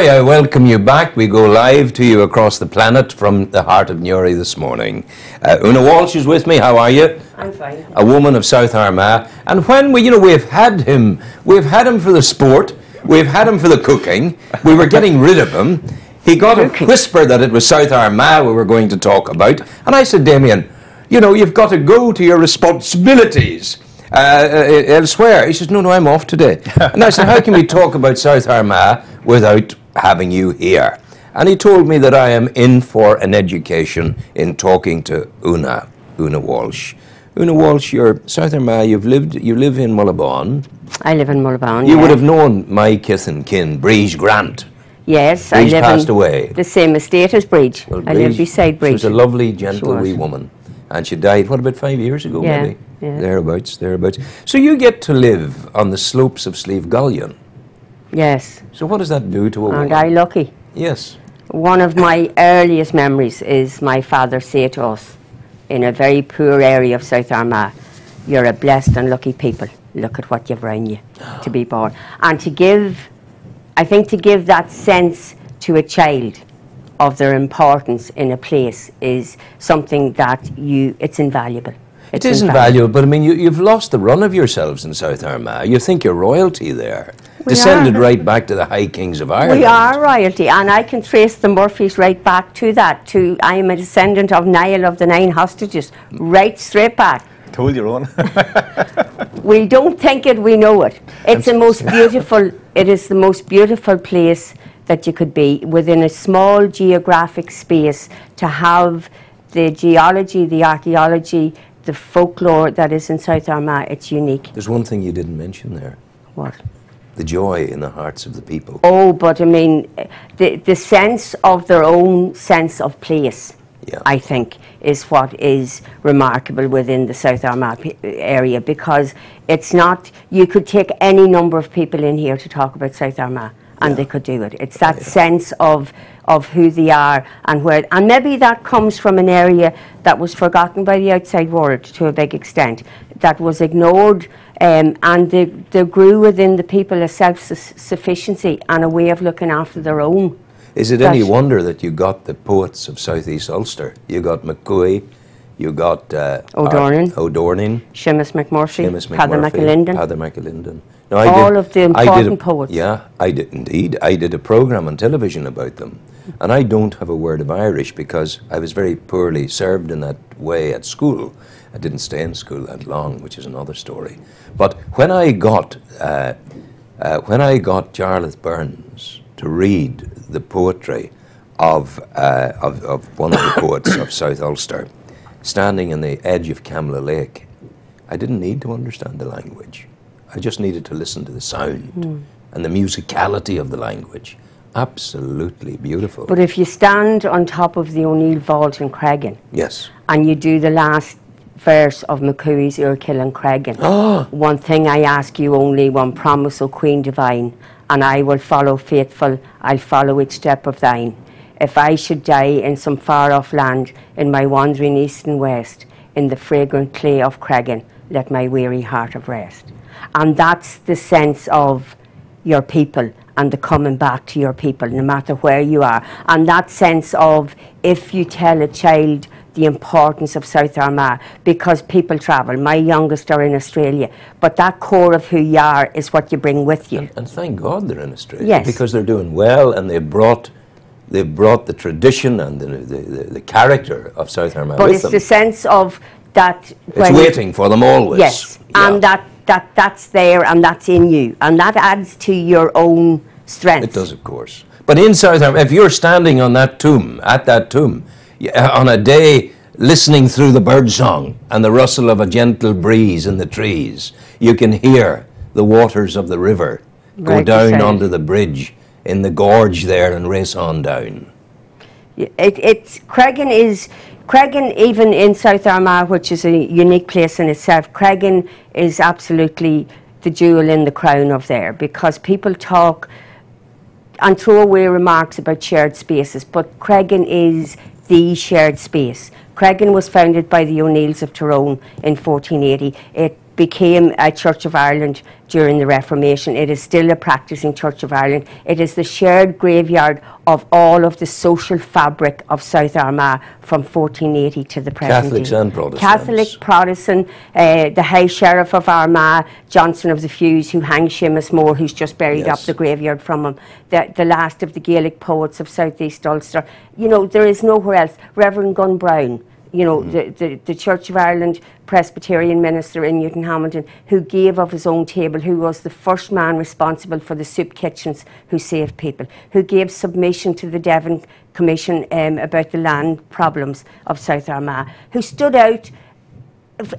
I welcome you back. We go live to you across the planet from the heart of Newry this morning. Una Walsh is with me. How are you? I'm fine. A woman of South Armagh. And when we've had him for the sport, we've had him for the cooking, we were getting rid of him. He got a whisper that it was South Armagh we were going to talk about. And I said, Damien, you've got to go to your responsibilities elsewhere. He says, no, I'm off today. And I said, how can we talk about South Armagh without having you here? And he told me that I am in for an education in talking to Una Walsh. Una Walsh, you're South Armagh, you live in Mullabon. I live in Mullabon. You would have known my kith and kin, Breege Grant. Yes, Breege I live passed in away. the same estate as Breege. Well, I live beside Breege. She was a lovely, gentle wee woman. And she died, what, about 5 years ago, maybe? Yeah. Thereabouts. So you get to live on the slopes of Slieve Gullion. Yes. So what does that do to a woman? Aren't I lucky? Yes. One of my earliest memories is my father say to us, in a very poor area of South Armagh, you're a blessed and lucky people. Look at what you've around you to be born. And to give that sense to a child of their importance in a place is something that it's invaluable. It is invaluable, but I mean, you've lost the run of yourselves in South Armagh. You think you're royalty there. Descended right back to the High Kings of Ireland. We are royalty, and I can trace the Murphys right back to that. I am a descendant of Niall of the 9 Hostages, right straight back. Told you, Ron. We don't think it, we know it. It's the most beautiful. It is the most beautiful place that you could be within a small geographic space, to have the geology, the archaeology, the folklore that is in South Armagh. It's unique. There's one thing you didn't mention there. What? The joy in the hearts of the people. Oh, but I mean, the sense of their own sense of place, I think, is what is remarkable within the South Armagh area, because it's not, you could take any number of people in here to talk about South Armagh and they could do it. It's that sense of who they are and where, and maybe that comes from an area that was forgotten by the outside world to a big extent, that was ignored, and they grew within the people a self-sufficiency and a way of looking after their own. Is it any wonder that you got the poets of South East Ulster? You got McCooey, you got O'Dornin, Seamus McMurphy, Father McAlinden. No, all of the important poets. Yeah, I did indeed. I did a programme on television about them. And I don't have a word of Irish because I was very poorly served in that way at school. I didn't stay in school that long, which is another story. But when I got Jarlath Burns to read the poetry of one of the poets of South Ulster, standing in the edge of Camla Lake, I didn't need to understand the language. I just needed to listen to the sound and the musicality of the language. Absolutely beautiful. But if you stand on top of the O'Neill Vault in Cregan, and you do the last verse of McCooey's Urkill and Cregan, one thing I ask you only, one promise, O Queen Divine, and I will follow faithful, I'll follow each step of thine. If I should die in some far-off land, in my wandering east and west, in the fragrant clay of Cregan, let my weary heart have rest. And that's the sense of your people and the coming back to your people, no matter where you are. And that sense of, if you tell a child the importance of South Armagh, because people travel. My youngest are in Australia, but that core of who you are is what you bring with you. And thank God they're in Australia, because they're doing well, and they've brought the tradition and the character of South Armagh but with them. But it's the sense of that. It's waiting for them always. Yes, and that's there and that's in you, and that adds to your own strength. It does, of course. But in South Armagh, if you're standing on that tomb, on a day listening through the birdsong and the rustle of a gentle breeze in the trees, you can hear the waters of the river go down onto the bridge in the gorge there and race on down. Cregan, even in South Armagh, which is a unique place in itself, Cregan is absolutely the jewel in the crown of there, because people talk and throw away remarks about shared spaces, but Cregan is the shared space. Cregan was founded by the O'Neills of Tyrone in 1480. It became a Church of Ireland during the Reformation. It is still a practicing Church of Ireland. It is the shared graveyard of all of the social fabric of South Armagh from 1480 to the present Catholics day. and Protestants. Catholic, Protestant, the High Sheriff of Armagh, Johnson of the Fuse, who hangs Seamus Moore, who's just buried up the graveyard from him, the last of the Gaelic poets of South East Ulster. You know, there is nowhere else. Reverend Gunn Brown, you know, the Church of Ireland Presbyterian minister in Newton Hamilton, who gave of his own table, who was the first man responsible for the soup kitchens who saved people, who gave submission to the Devon Commission about the land problems of South Armagh, who stood out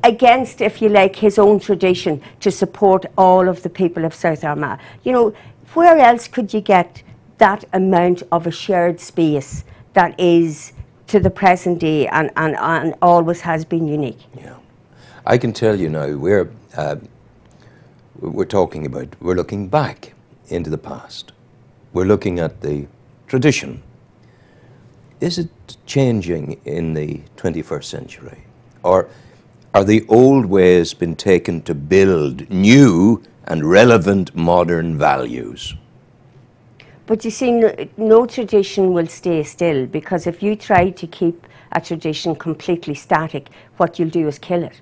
against, if you like, his own tradition to support all of the people of South Armagh. You know, where else could you get that amount of a shared space that is to the present day and always has been unique? Yeah, I can tell you now, we're talking about, we're looking back into the past. We're looking at the tradition. Is it changing in the 21st century? Or are the old ways been taken to build new and relevant modern values? But you see, no tradition will stay still, because if you try to keep a tradition completely static, what you'll do is kill it.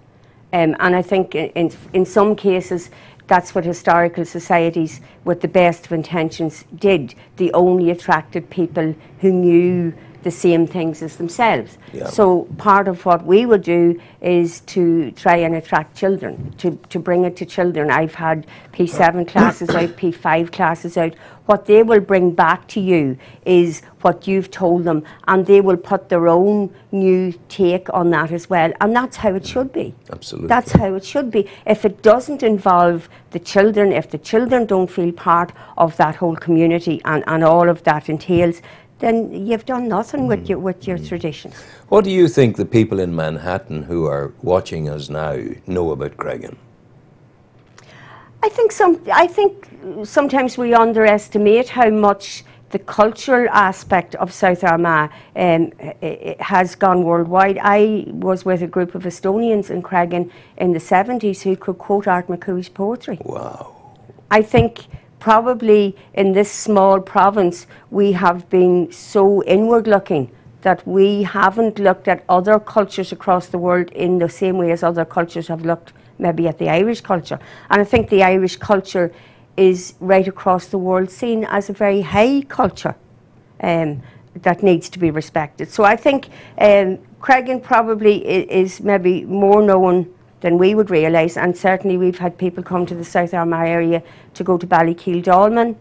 And I think in some cases, that's what historical societies with the best of intentions did. They only attracted people who knew the same things as themselves. Yeah. So part of what we will do is to try and attract children, to bring it to children. I've had P7 classes out, P5 classes out. What they will bring back to you is what you've told them, and they will put their own new take on that as well. And that's how it should be. Absolutely. That's how it should be. If it doesn't involve the children, if the children don't feel part of that whole community and all of that entails, then you've done nothing with your traditions. What do you think the people in Manhattan who are watching us now know about Cregan? I think sometimes we underestimate how much the cultural aspect of South Armagh has gone worldwide. I was with a group of Estonians in Cregan in the 70s who could quote Art McCooey's poetry. Wow. I think probably in this small province we have been so inward looking that we haven't looked at other cultures across the world in the same way as other cultures have looked maybe at the Irish culture. And I think the Irish culture is right across the world seen as a very high culture that needs to be respected. So I think Cregan probably is maybe more known than we would realise, and certainly we've had people come to the South Armagh area to go to Ballykeal Dolmen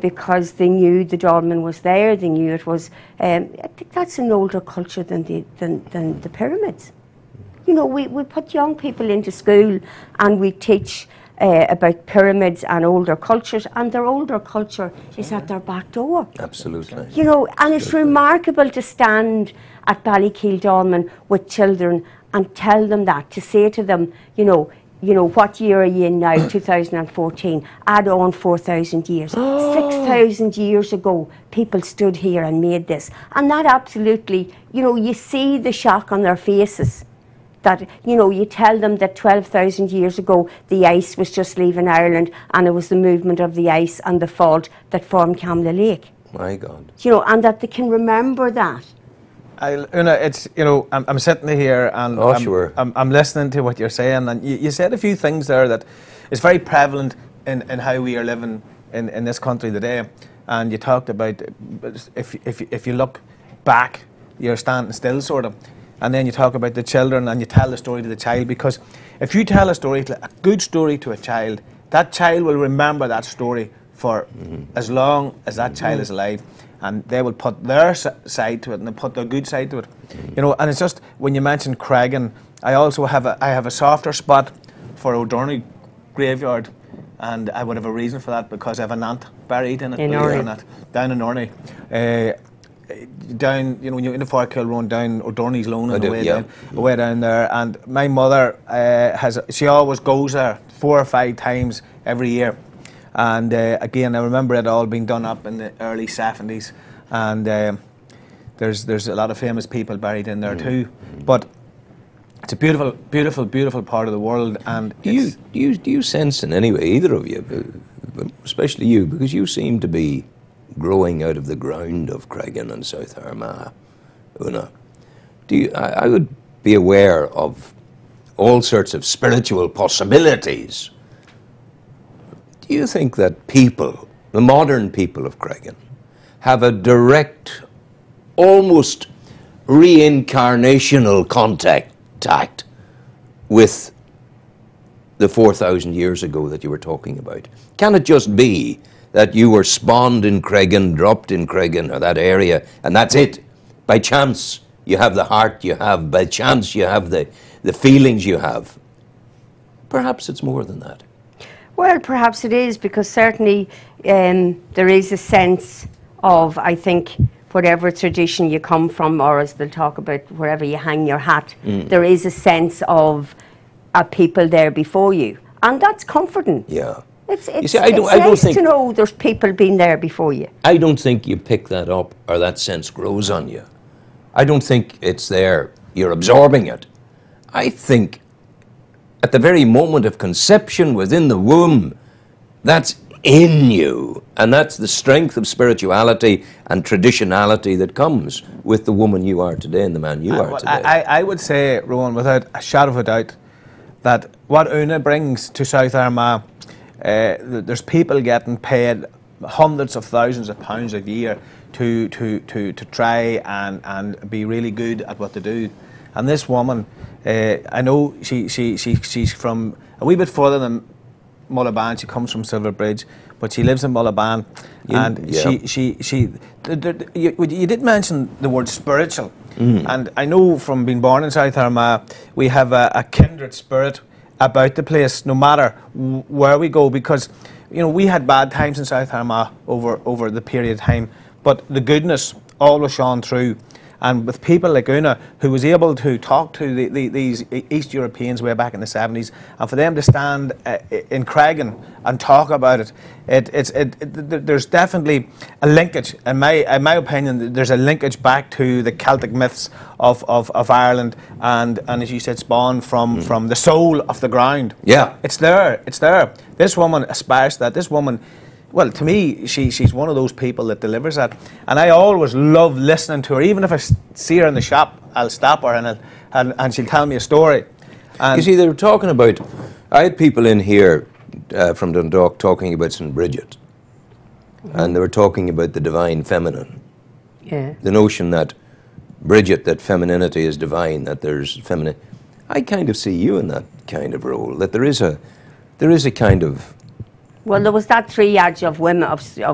because they knew the dolmen was there, they knew it was, I think that's an older culture than the pyramids. You know, we put young people into school and we teach about pyramids and older cultures, and their older culture is at their back door. Absolutely. You know, and it's remarkable to stand at Ballykeal Dolmen with children and tell them that, to say to them, you know, what year are you in now, 2014, add on 4,000 years. 6,000 years ago, people stood here and made this. And that absolutely, you know, you see the shock on their faces. That, you know, you tell them that 12,000 years ago, the ice was just leaving Ireland, and it was the movement of the ice and the fault that formed Camla Lake. My God. You know, and that they can remember that. Una, it's, you know, I'm sitting here and I'm listening to what you're saying, and you said a few things there that is very prevalent in how we are living in this country today. And you talked about if you look back, you're standing still, sort of. And then you talk about the children and you tell the story to the child, because if you tell a good story to a child, that child will remember that story for as long as that child is alive. And they will put their side to it, and they put their good side to it. You know, and it's just, when you mentioned Cregan, I also have a softer spot for O'Doherty graveyard, and I would have a reason for that, because I have an aunt buried in it, down in Orney. Down, you know, when you're in the Forkill Road, down O'Doherty's Lone and away down there. And my mother she always goes there 4 or 5 times every year. And again, I remember it all being done up in the early 70s, and there's a lot of famous people buried in there too. But It's a beautiful, beautiful, beautiful part of the world, and do you sense in any way, either of you, but especially you, because you seem to be growing out of the ground of Cregan and South Armagh, Una. I would be aware of all sorts of spiritual possibilities. Do you think that people, the modern people of Cregan, have a direct, almost reincarnational contact with the 4,000 years ago that you were talking about? Can it just be that you were spawned in Cregan, dropped in Cregan or that area, and that's it? By chance you have the heart you have, by chance you have the feelings you have. Perhaps it's more than that. Well, perhaps it is, because certainly there is a sense of, I think, whatever tradition you come from, or as they'll talk about, wherever you hang your hat, there is a sense of a people there before you. And that's comforting. Yeah. It's nice to know there's people been there before you. I don't think you pick that up or that sense grows on you. I don't think it's there, you're absorbing it. I think at the very moment of conception within the womb, that's in you. And that's the strength of spirituality and traditionality that comes with the woman you are today and the man you are today. I would say, Rowan, without a shadow of a doubt, that what Una brings to South Armagh, there's people getting paid hundreds of thousands of pounds a year to try and be really good at what they do. And this woman, I know she's from a wee bit further than Mullaban. She comes from Silverbridge, but she lives in Mullaban. You did mention the word spiritual, and I know from being born in South Armagh, we have a kindred spirit about the place, no matter where we go, because we had bad times in South Armagh over the period of time, but the goodness always shone through. And with people like Una, who was able to talk to these East Europeans way back in the 70s, and for them to stand in Cregan and talk about it, there's definitely a linkage, in my opinion, there's a linkage back to the Celtic myths of Ireland, and as you said, spawned from the soul of the ground. Yeah. It's there. This woman aspires to that. This woman, well, to me, she's one of those people that delivers that. And I always love listening to her. Even if I see her in the shop, I'll stop her and she'll tell me a story. And you see, they were talking about, I had people in here from Dundalk talking about St. Bridget. And they were talking about the divine feminine. Yeah. The notion that Bridget, that femininity is divine, that there's feminine. I kind of see you in that kind of role, that there is a kind of... Well, there was that triage of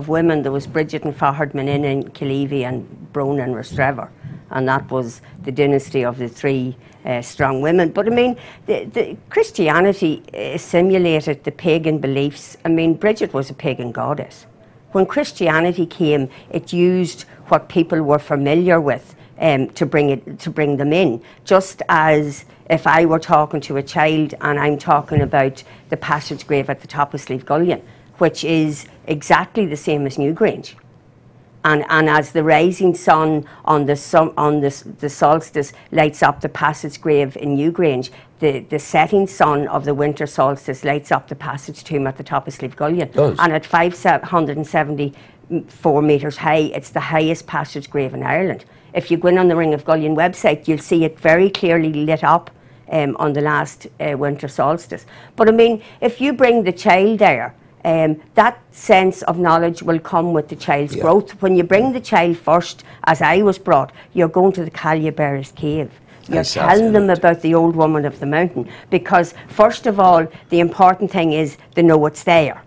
women. There was Bridget and Fahad Manin and Killeavy and Brona and Restrever, and that was the dynasty of the three strong women. But I mean, the Christianity assimilated the pagan beliefs. I mean, Bridget was a pagan goddess. When Christianity came, it used what people were familiar with to bring them in. Just as if I were talking to a child and I'm talking about the passage grave at the top of Slieve Gullion, which is exactly the same as Newgrange. And as the rising sun on the solstice lights up the passage grave in Newgrange, the setting sun of the winter solstice lights up the passage tomb at the top of Slieve Gullion. And at 574 metres high, it's the highest passage grave in Ireland. If you go in on the Ring of Gullion website, you'll see it very clearly lit up on the last winter solstice. But I mean, if you bring the child there, that sense of knowledge will come with the child's growth. When you bring the child first, as I was brought, you're going to the Callebarra's cave. You're telling them about the old woman of the mountain, because first of all, the important thing is they know it's there,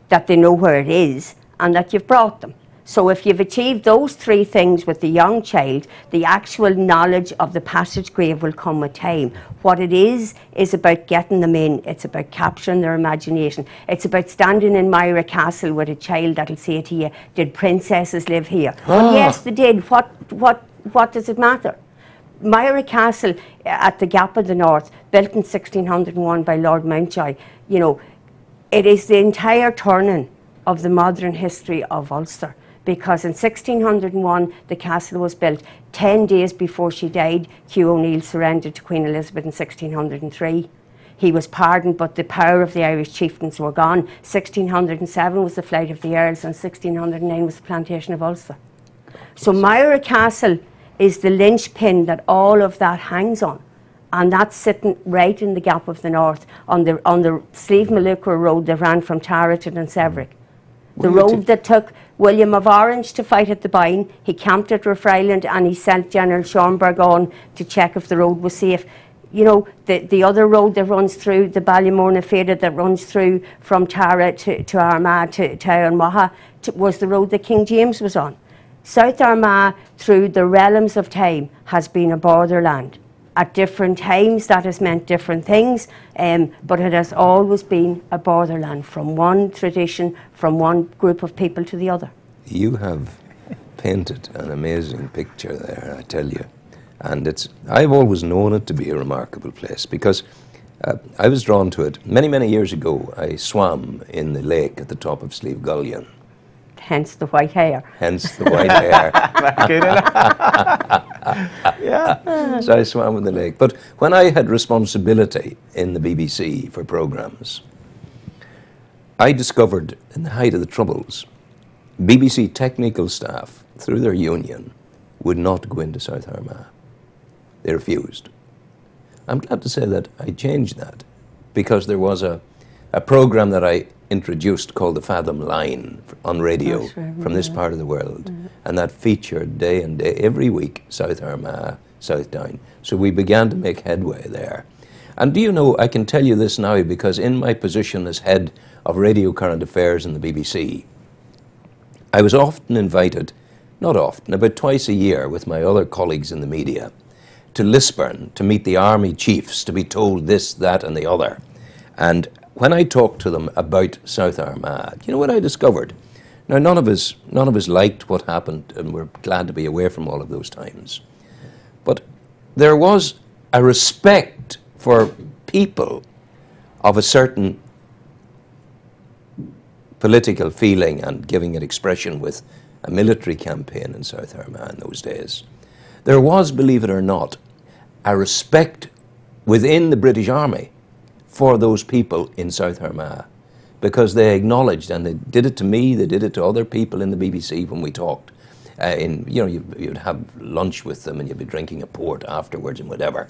that they know where it is, and that you've brought them. So if you've achieved those three things with the young child, the actual knowledge of the passage grave will come with time. What it is about getting them in. It's about capturing their imagination. It's about standing in Myra Castle with a child that'll say to you, did princesses live here? Well, yes, they did. What does it matter? Myra Castle at the Gap of the North, built in 1601 by Lord Mountjoy, you know, it is the entire turning of the modern history of Ulster. because in 1601 the castle was built. 10 days before she died, Hugh O'Neill surrendered to Queen Elizabeth in 1603. He was pardoned, but the power of the Irish chieftains were gone. 1607 was the flight of the Earls, and 1609 was the plantation of Ulster. So Myra Castle is the linchpin that all of that hangs on, and that's sitting right in the gap of the north on the Slieve Malucra road that ran from Tara to Dunseverick. The road that took William of Orange to fight at the Boyne. He camped at Rathfriland and he sent General Schomberg on to check if the road was safe. You know, the other road that runs through, the Ballymorna Fada that runs through from Tara to Armagh to Ironwaha, was the road that King James was on. South Armagh, through the realms of time, has been a borderland. At different times that has meant different things, but it has always been a borderland, from one tradition, from one group of people to the other. You have painted an amazing picture there, I tell you. And I've always known it to be a remarkable place, because I was drawn to it. Many, many years ago, I swam in the lake at the top of Slieve Gullion. Hence the white hair. Hence the white hair. Yeah. So I swam in the lake. But when I had responsibility in the BBC for programmes, I discovered in the height of the Troubles, BBC technical staff, through their union, would not go into South Armagh. They refused. I'm glad to say that I changed that, because there was a programme that I introduced called the Fathom Line on radio from this part of the world, and that featured day and day, every week, South Armagh, South Down. So we began to make headway there. And do you know, I can tell you this now, because in my position as head of Radio Current Affairs in the BBC, I was often invited, not often, about twice a year with my other colleagues in the media, to Lisburn to meet the army chiefs, to be told this, that and the other. And when I talked to them about South Armagh, you know what I discovered? Now, none of us liked what happened, and we're glad to be away from all of those times. But there was a respect for people of a certain political feeling and giving it expression with a military campaign in South Armagh in those days. There was, believe it or not, a respect within the British Army for those people in South Armagh, because they acknowledged, and they did it to me, they did it to other people in the BBC when we talked. You'd have lunch with them and you'd be drinking a port afterwards and whatever.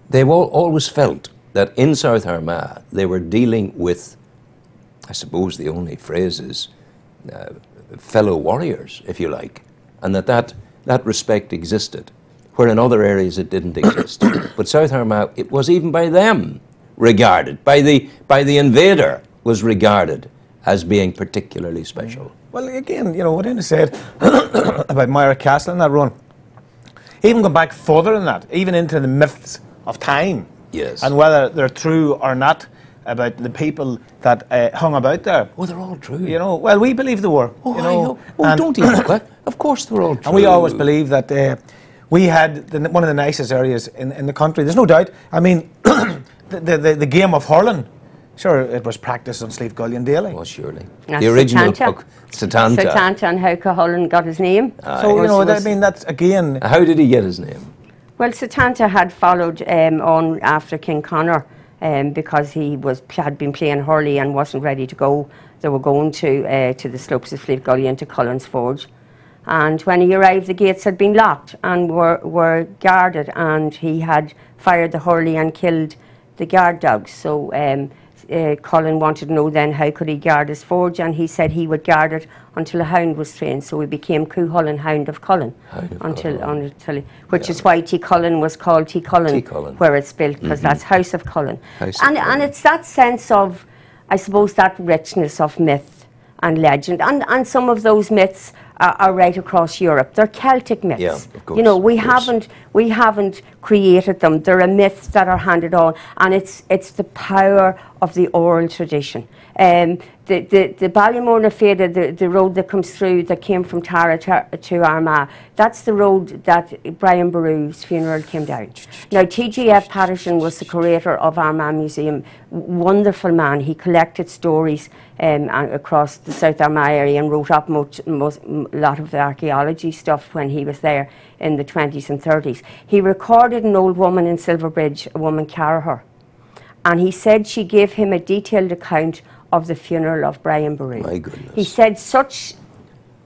They always felt that in South Armagh they were dealing with, I suppose the only phrase is, fellow warriors, if you like, and that respect existed, where in other areas it didn't exist. But South Armagh, it was even by them regarded, by the invader, was regarded as being particularly special. Well, again, you know, what Ian said about Myra Castle and that run, even going back further than that, even into the myths of time, yes, and whether they're true or not, about the people that hung about there. Oh, they're all true. You know, well, we believe they were. Oh, you know, I know. Oh, don't even quit. Of course they're all true. And we always believe that we had one of the nicest areas in the country. There's no doubt. I mean, the game of hurling, sure, it was practiced on Slieve Gullion daily. Well, surely. The original puck, Setanta. Setanta, and how Cullen got his name. So, you know, I mean, that's, again... How did he get his name? Well, Setanta had followed on after King Conor, because he had been playing hurley and wasn't ready to go. They were going to the slopes of Slieve Gullion to Cullen's Forge. And when he arrived, the gates had been locked and were guarded, and he had fired the hurley and killed the guard dogs. So Cullen wanted to know then how could he guard his forge, and he said he would guard it until a hound was trained. So he became Cuchulainn, Hound of Cullen, which is why T. Cullen was called T. Cullen, where it's built, because that's House of Cullen. And it's that sense of, I suppose, that richness of myth and legend, and some of those myths are right across Europe. They're Celtic myths. Yeah, of course, you know, we haven't created them. They're myths that are handed on, and it's the power of the oral tradition. The Ballymona Fada, the road that comes through, that came from Tara to Armagh, that's the road that Brian Boru's funeral came down. Now, T.G.F. Patterson was the curator of Armagh Museum. Wonderful man. He collected stories across the South Armagh area and wrote up a lot of the archaeology stuff when he was there in the 20s and 30s. He recorded an old woman in Silverbridge, a woman Carraher, and he said she gave him a detailed account of the funeral of Brian Boru. My goodness. He said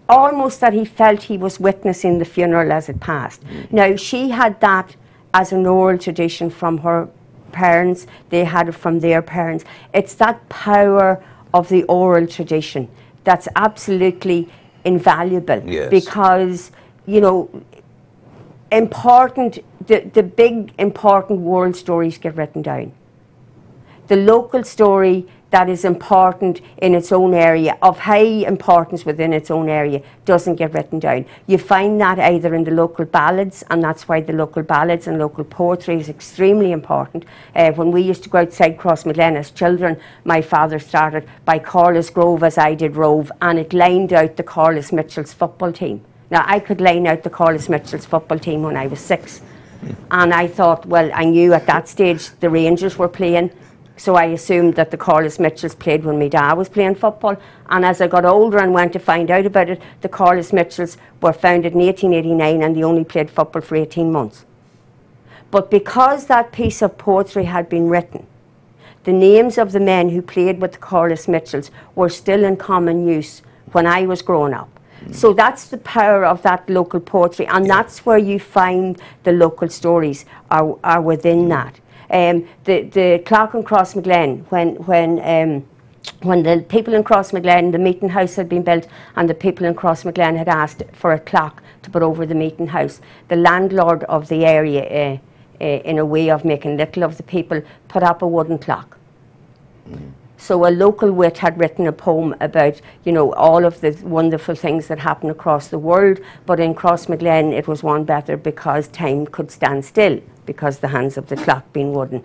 almost that he felt he was witnessing the funeral as it passed. Now, she had that as an oral tradition from her parents, they had it from their parents. It's that power of the oral tradition that's absolutely invaluable. Yes. Because, you know, the big important world stories get written down. The local story that is important in its own area, of high importance within its own area, doesn't get written down. You find that either in the local ballads, and that's why the local ballads and local poetry is extremely important. When we used to go outside Crossmaglen as children, my father started by Corliss Grove as I did rove, and it lined out the Corliss Mitchells football team. Now, I could line out the Corliss Mitchells football team when I was 6. And I thought, well, I knew at that stage the Rangers were playing, so I assumed that the Corliss Mitchells played when my dad was playing football. And as I got older and went to find out about it, the Corliss Mitchells were founded in 1889 and they only played football for 18 months. But because that piece of poetry had been written, the names of the men who played with the Corliss Mitchells were still in common use when I was growing up. So that's the power of that local poetry, and that's where you find the local stories are within that. The clock in Crossmaglen, when the people in Crossmaglen, the meeting house had been built, and the people in Crossmaglen had asked for a clock to put over the meeting house, the landlord of the area, in a way of making little of the people, put up a wooden clock. So a local wit had written a poem about, you know, all of the wonderful things that happen across the world, but in Crossmaglen it was one better because time could stand still, because the hands of the clock, being wooden,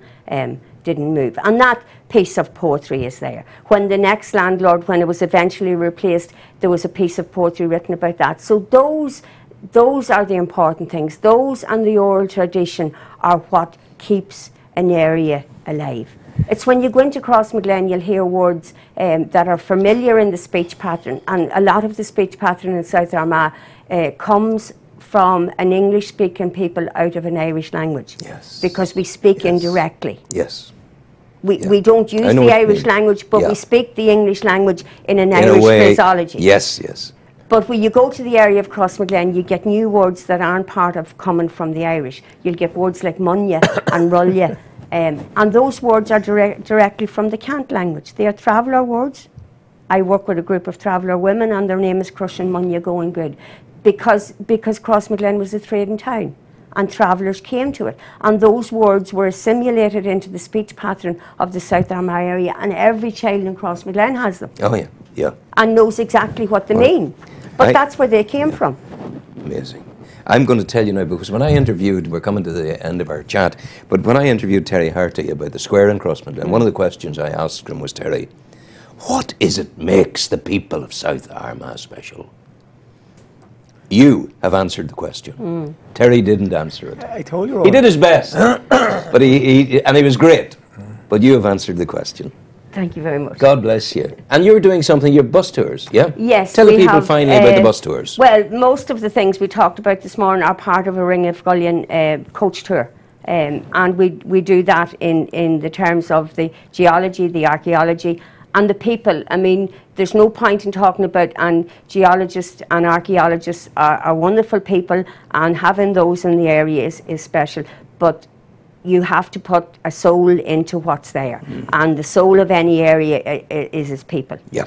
didn't move. And that piece of poetry is there. When the next landlord, when it was eventually replaced, there was a piece of poetry written about that. So those are the important things. Those and the oral tradition are what keeps an area alive. It's when you go into Crossmaglen, you'll hear words that are familiar in the speech pattern, and a lot of the speech pattern in South Armagh comes from an English-speaking people out of an Irish language. Yes. Because we speak indirectly. Yes. We don't use the Irish language, but we speak the English language in an Irish phraseology. Yes, yes. But when you go to the area of Crossmaglen, you get new words that aren't part of coming from the Irish. You'll get words like munya and rulla. And those words are directly from the Cant language. They are traveller words. I work with a group of traveller women, and their name is Crushin Munya, going good. Because Crossmaglen was a trading town, and travellers came to it. And those words were assimilated into the speech pattern of the South Armagh area, and every child in Crossmaglen has them. Oh, yeah, yeah. And knows exactly what they mean. But that's where they came from. Amazing. I'm going to tell you now, because when I interviewed, we're coming to the end of our chat, but when I interviewed Terry Harty about the square in Crossmaglen, one of the questions I asked him was, Terry, what is it makes the people of South Armagh special? You have answered the question. Terry didn't answer it. I told you all. He did his best, but he was great. But you have answered the question. Thank you very much. God bless you. And you're doing something, your bus tours, yeah? Yes. Tell the people finally about the bus tours. Well, most of the things we talked about this morning are part of a Ring of Gullion coach tour. And we do that in the terms of the geology, the archaeology, and the people. I mean, there's no point in talking about, and geologists and archaeologists are wonderful people, and having those in the area is special. But you have to put a soul into what's there, and the soul of any area is its people. Yeah.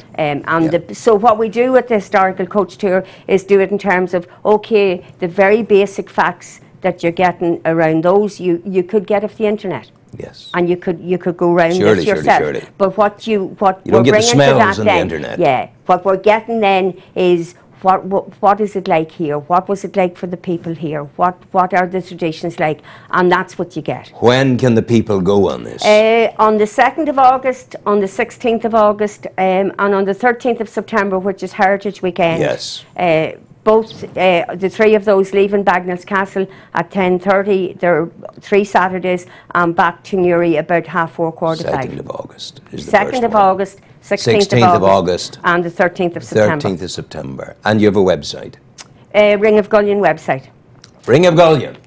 So what we do with the historical coach tour is do it in terms of, okay, the very basic facts that you're getting around those you could get off the internet. Yes. And you could go around this yourself. Surely. But what you we're don't get bringing the smells to that on then, the internet. yeah, what we're getting then is what is it like here? What was it like for the people here? What are the traditions like? And that's what you get. When can the people go on this? On the 2nd of August, on the 16th of August, and on the 13th of September, which is Heritage Weekend. Yes. Both, the three of those leaving Bagnall's Castle at 10:30. There are 3 Saturdays, and back to Newry about 4:30, 5:45. 2nd of August is the 2nd of August, 16th of August, and the 13th of September. 13th of September. And you have a website? Ring of Gullion website. Ring of Gullion.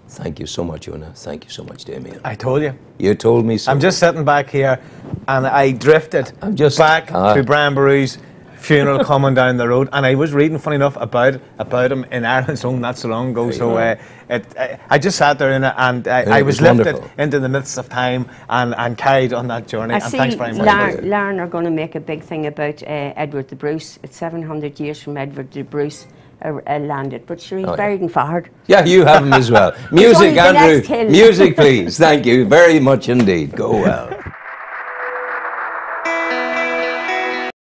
Thank you so much, Una. Thank you so much, Damien. I told you. You told me so. I'm just sitting back here, and I drifted back to Brian Barew's funeral coming down the road, and I was reading, funny enough, about him in Ireland's Own not so long ago. So I just sat there and I was lifted into the midst of time and carried on that journey. I and see thanks very much. Larne are going to make a big thing about Edward the Bruce. It's 700 years from Edward the Bruce landed, but sure, he's buried in Fahard. Yeah, you have him as well. Music, Andrew. Music, please. Thank you very much indeed. Go well.